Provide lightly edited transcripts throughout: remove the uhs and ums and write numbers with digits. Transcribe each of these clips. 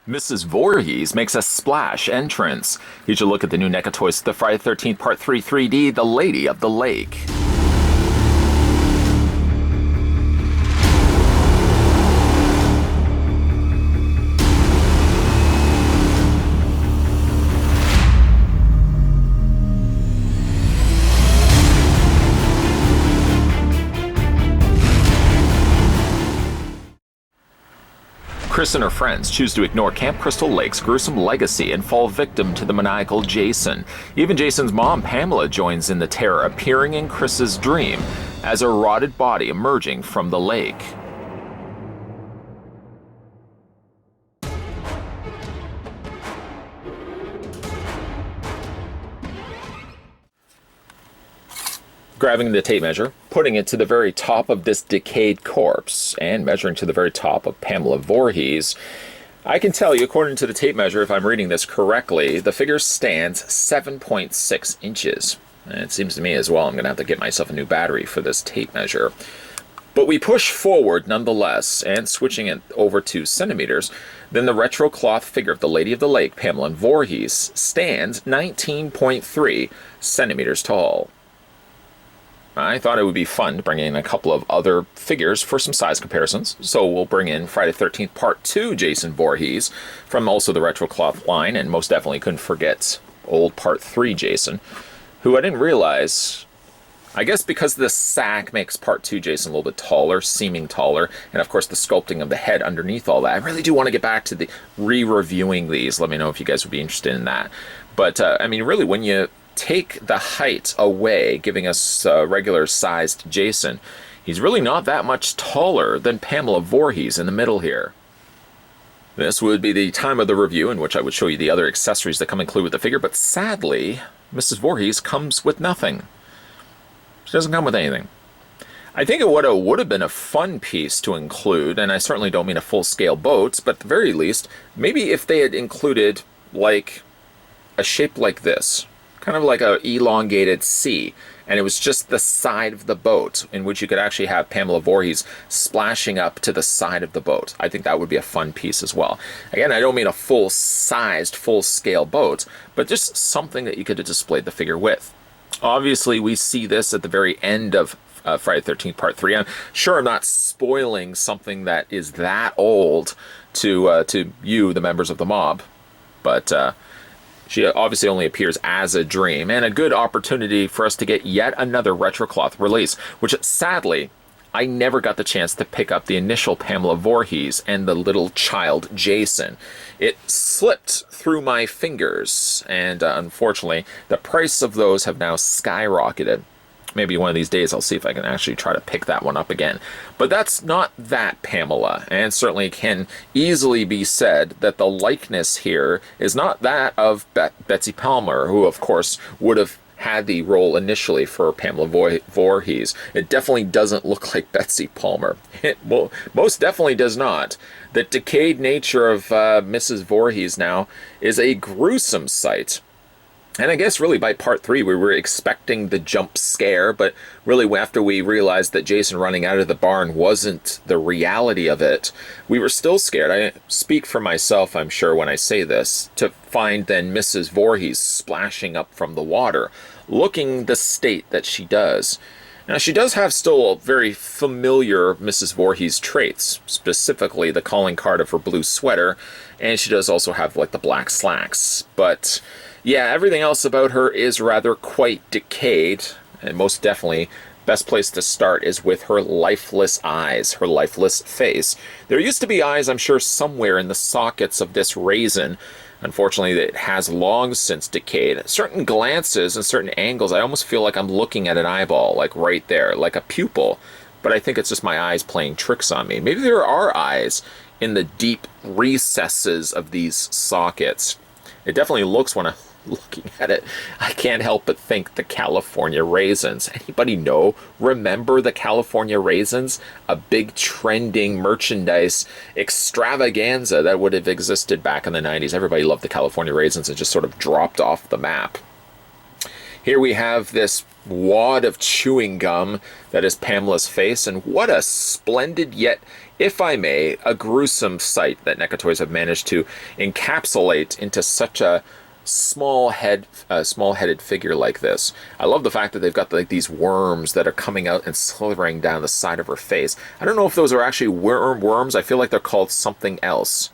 Mrs. Voorhees makes a splash entrance. You should look at the new NECA toys for the Friday the 13th Part 3 3D, The Lady of the Lake. Chris and her friends choose to ignore Camp Crystal Lake's gruesome legacy and fall victim to the maniacal Jason. Even Jason's mom, Pamela, joins in the terror, appearing in Chris's dream as a rotted body emerging from the lake. Grabbing the tape measure, putting it to the very top of this decayed corpse, and measuring to the very top of Pamela Voorhees, I can tell you, according to the tape measure, if I'm reading this correctly, the figure stands 7.6 inches. And it seems to me as well I'm going to have to get myself a new battery for this tape measure. But we push forward nonetheless, and switching it over to centimeters, then the retro cloth figure of the Lady of the Lake, Pamela Voorhees, stands 19.3 centimeters tall. I thought it would be fun to bring in a couple of other figures for some size comparisons. So we'll bring in Friday the 13th Part 2 Jason Voorhees from also the Retro Cloth line, and most definitely couldn't forget old Part 3 Jason, who I didn't realize, I guess because the sack makes Part 2 Jason a little bit taller, seeming taller, and of course the sculpting of the head underneath all that. I really do want to get back to the re-reviewing these. Let me know if you guys would be interested in that. But, I mean, really, when you take the height away, giving us regular sized Jason, he's really not that much taller than Pamela Voorhees in the middle here. This would be the time of the review in which I would show you the other accessories that come included with the figure, but sadly, Mrs. Voorhees comes with nothing. She doesn't come with anything. I think it would have been a fun piece to include, and I certainly don't mean a full-scale boat, but at the very least, maybe if they had included, like, a shape like this. Kind of like a elongated C, and it was just the side of the boat in which you could actually have Pamela Voorhees splashing up to the side of the boat. I think that would be a fun piece as well. Again, I don't mean a full-sized, full-scale boat, but just something that you could have displayed the figure with. Obviously, we see this at the very end of Friday the 13th Part 3. I'm sure I'm not spoiling something that is that old to you, the members of the mob, but she obviously only appears as a dream, and a good opportunity for us to get yet another retro cloth release, which sadly, I never got the chance to pick up the initial Pamela Voorhees and the little child Jason. It slipped through my fingers, and unfortunately, the price of those have now skyrocketed. Maybe one of these days I'll see if I can actually try to pick that one up again. But that's not that Pamela, and certainly can easily be said that the likeness here is not that of Betsy Palmer, who of course would have had the role initially for Pamela Voorhees. It definitely doesn't look like Betsy Palmer. It most definitely does not. The decayed nature of Mrs. Voorhees now is a gruesome sight. And I guess really by Part 3 we were expecting the jump scare, but really after we realized that Jason running out of the barn wasn't the reality of it, we were still scared. I speak for myself, I'm sure, when I say this, to find then Mrs. Voorhees splashing up from the water, looking the state that she does. Now, she does have still very familiar Mrs. Voorhees traits, specifically the calling card of her blue sweater, and she does also have like the black slacks, but yeah, everything else about her is rather quite decayed, and most definitely, best place to start is with her lifeless eyes, her lifeless face. There used to be eyes, I'm sure, somewhere in the sockets of this raisin. Unfortunately, it has long since decayed. Certain glances and certain angles, I almost feel like I'm looking at an eyeball, like right there, like a pupil. But I think it's just my eyes playing tricks on me. Maybe there are eyes in the deep recesses of these sockets. It definitely looks, when I'm looking at it, I can't help but think the California raisins. Anybody remember the California raisins? A big trending merchandise extravaganza that would have existed back in the 90s. Everybody loved the California raisins and just sort of dropped off the map. Here we have this wad of chewing gum that is Pamela's face, and what a splendid yet if I may, a gruesome sight that NECA Toys have managed to encapsulate into such a small-headed figure like this. I love the fact that they've got like these worms that are coming out and slithering down the side of her face. I don't know if those are actually worms. I feel like they're called something else.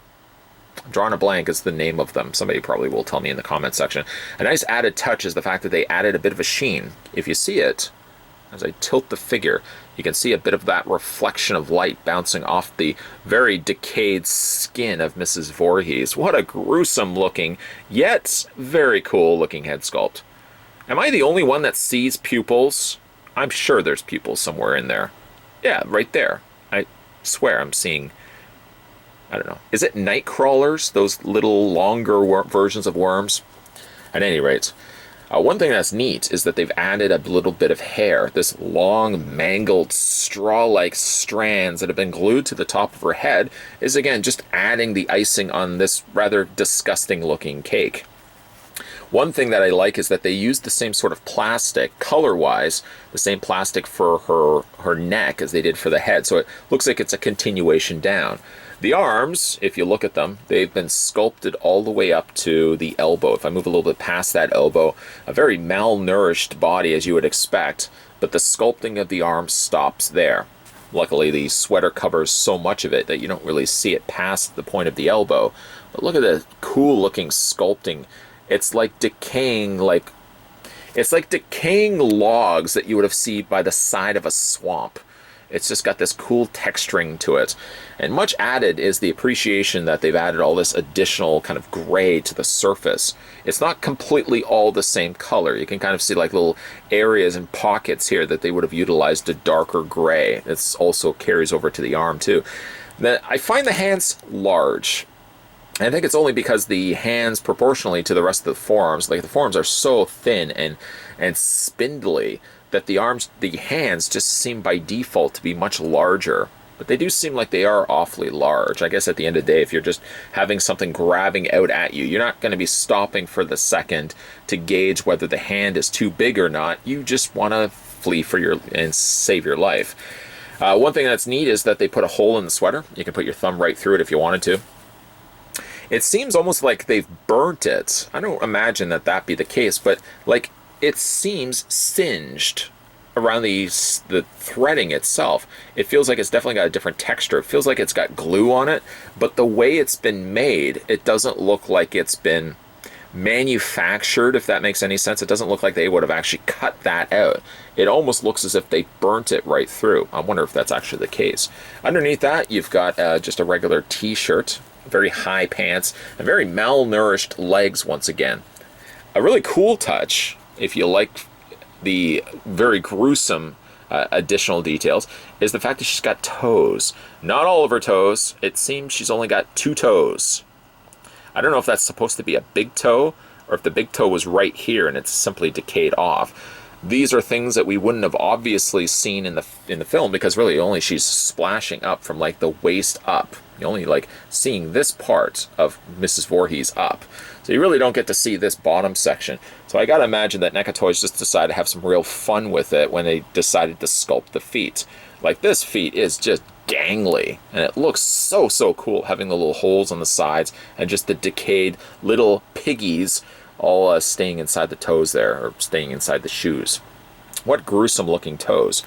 Drawing a blank is the name of them. Somebody probably will tell me in the comment section. A nice added touch is the fact that they added a bit of a sheen. If you see it, as I tilt the figure, you can see a bit of that reflection of light bouncing off the very decayed skin of Mrs. Voorhees. What a gruesome looking, yet very cool looking head sculpt. Am I the only one that sees pupils? I'm sure there's pupils somewhere in there. Yeah, right there. I swear I'm seeing, I don't know. Is it night crawlers? Those little longer versions of worms? At any rate, one thing that's neat is that they've added a little bit of hair. This long, mangled, straw-like strands that have been glued to the top of her head is, again, just adding the icing on this rather disgusting-looking cake. One thing that I like is that they used the same sort of plastic, color-wise, the same plastic for her neck as they did for the head, so it looks like it's a continuation down. The arms, if you look at them, they've been sculpted all the way up to the elbow. If I move a little bit past that elbow, a very malnourished body as you would expect, but the sculpting of the arms stops there. Luckily, the sweater covers so much of it that you don't really see it past the point of the elbow. But look at the cool looking sculpting. It's like decaying, it's like decaying logs that you would have seen by the side of a swamp. It's just got this cool texturing to it. And much added is the appreciation that they've added all this additional kind of gray to the surface. It's not completely all the same color. You can kind of see like little areas and pockets here that they would have utilized a darker gray. It also carries over to the arm too. I find the hands large. I think it's only because the hands proportionally to the rest of the forearms, like the forearms are so thin and spindly, that the hands just seem by default to be much larger. But they do seem like they are awfully large. I guess at the end of the day, if you're just having something grabbing out at you, you're not going to be stopping for the second to gauge whether the hand is too big or not. You just want to flee and save your life. One thing that's neat is that they put a hole in the sweater. You can put your thumb right through it if you wanted to. It seems almost like they've burnt it. I don't imagine that be the case, but like, it seems singed around the threading itself. It feels like it's definitely got a different texture. It feels like it's got glue on it, but the way it's been made, it doesn't look like it's been manufactured, if that makes any sense. It doesn't look like they would have actually cut that out. It almost looks as if they burnt it right through. I wonder if that's actually the case. Underneath that, you've got just a regular t-shirt, very high pants, and very malnourished legs once again. A really cool touch, if you like the very gruesome additional details, is the fact that she's got toes. Not all of her toes. It seems she's only got 2 toes. I don't know if that's supposed to be a big toe, or if the big toe was right here and it's simply decayed off. These are things that we wouldn't have obviously seen in the film, because really only she's splashing up from like the waist up. You're only like seeing this part of Mrs. Voorhees up. So you really don't get to see this bottom section. So I gotta imagine that NECA Toys just decided to have some real fun with it when they decided to sculpt the feet. Like, this feet is just gangly, and it looks so cool, having the little holes on the sides and just the decayed little piggies all staying inside the toes there, or staying inside the shoes. What gruesome looking toes.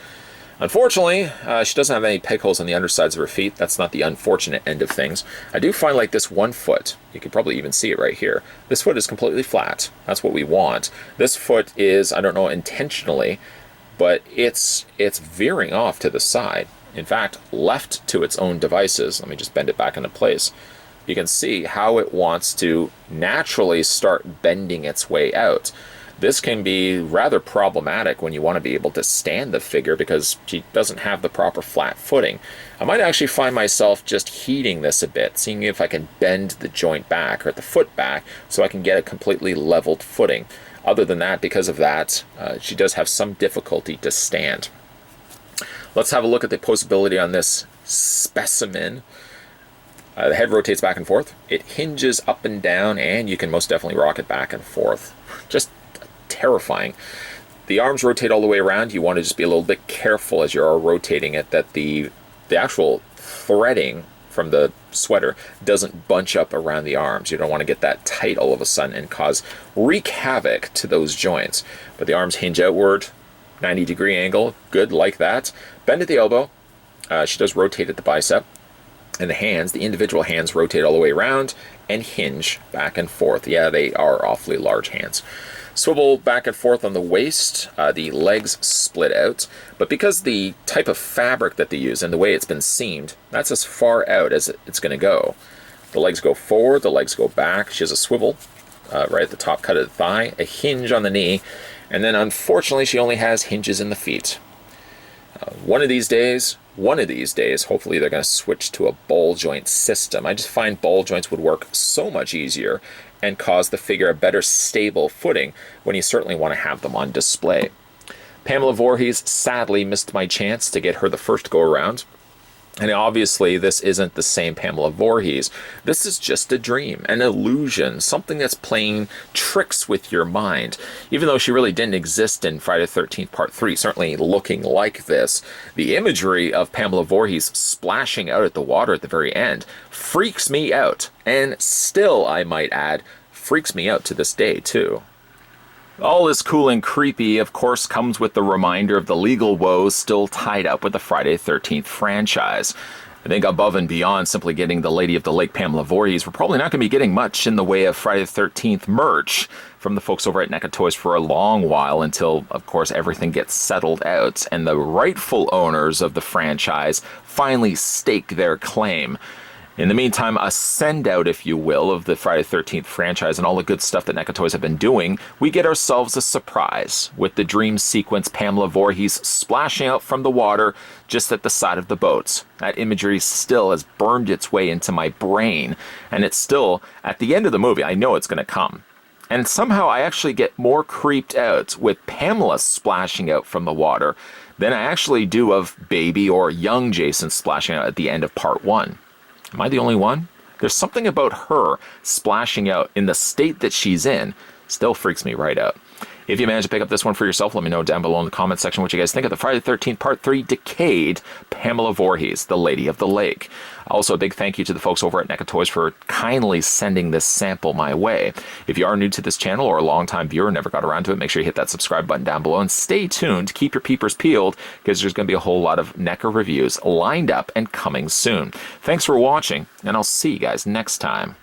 Unfortunately, she doesn't have any peg holes on the undersides of her feet. That's not the unfortunate end of things. I do find like this one foot, you can probably even see it right here. This foot is completely flat. That's what we want. This foot is, I don't know intentionally, but it's veering off to the side. In fact, left to its own devices. Let me just bend it back into place. You can see how it wants to naturally start bending its way out. This can be rather problematic when you want to be able to stand the figure, because she doesn't have the proper flat footing. I might actually find myself just heating this a bit, seeing if I can bend the joint back, or the foot back, so I can get a completely leveled footing. Other than that, because of that, she does have some difficulty to stand. Let's have a look at the posability on this specimen. The head rotates back and forth. It hinges up and down, and you can most definitely rock it back and forth. Just terrifying. The arms rotate all the way around. You want to just be a little bit careful as you're rotating it, that the actual threading from the sweater doesn't bunch up around the arms. You don't want to get that tight all of a sudden and wreak havoc to those joints. But the arms hinge outward, 90-degree angle, good like that. Bend at the elbow. She does rotate at the bicep. And the hands, the individual hands, rotate all the way around and hinge back and forth. Yeah, they are awfully large hands. Swivel back and forth on the waist, the legs split out, but because the type of fabric that they use and the way it's been seamed, that's as far out as it's going to go. The legs go forward, the legs go back. She has a swivel right at the top cut of the thigh, a hinge on the knee, and then unfortunately she only has hinges in the feet. One of these days, hopefully they're going to switch to a ball joint system. I just find ball joints would work so much easier and cause the figure a better stable footing when you certainly want to have them on display. Pamela Voorhees sadly missed my chance to get her the first go-around. And obviously this isn't the same Pamela Voorhees. This is just a dream, an illusion, something that's playing tricks with your mind. Even though she really didn't exist in Friday the 13th Part 3, certainly looking like this, the imagery of Pamela Voorhees splashing out at the water at the very end freaks me out. And still, I might add, freaks me out to this day too. All this cool and creepy, of course, comes with the reminder of the legal woes still tied up with the Friday the 13th franchise. I think above and beyond simply getting the Lady of the Lake Pamela Voorhees, we're probably not going to be getting much in the way of Friday the 13th merch from the folks over at NECA Toys for a long while until, of course, everything gets settled out and the rightful owners of the franchise finally stake their claim. In the meantime, a send-out, if you will, of the Friday the 13th franchise and all the good stuff that NECA Toys have been doing, we get ourselves a surprise with the dream sequence Pamela Voorhees splashing out from the water just at the side of the boats. That imagery still has burned its way into my brain, and it's still, at the end of the movie, I know it's going to come. And somehow I actually get more creeped out with Pamela splashing out from the water than I actually do of baby or young Jason splashing out at the end of Part 1. Am I the only one? There's something about her splashing out in the state that she's in still freaks me right out. If you manage to pick up this one for yourself, let me know down below in the comment section what you guys think of the Friday the 13th Part 3 Decayed Pamela Voorhees, the Lady of the Lake. Also, a big thank you to the folks over at NECA Toys for kindly sending this sample my way. If you are new to this channel or a longtime viewer and never got around to it, make sure you hit that subscribe button down below and stay tuned. Keep your peepers peeled because there's going to be a whole lot of NECA reviews lined up and coming soon. Thanks for watching, and I'll see you guys next time.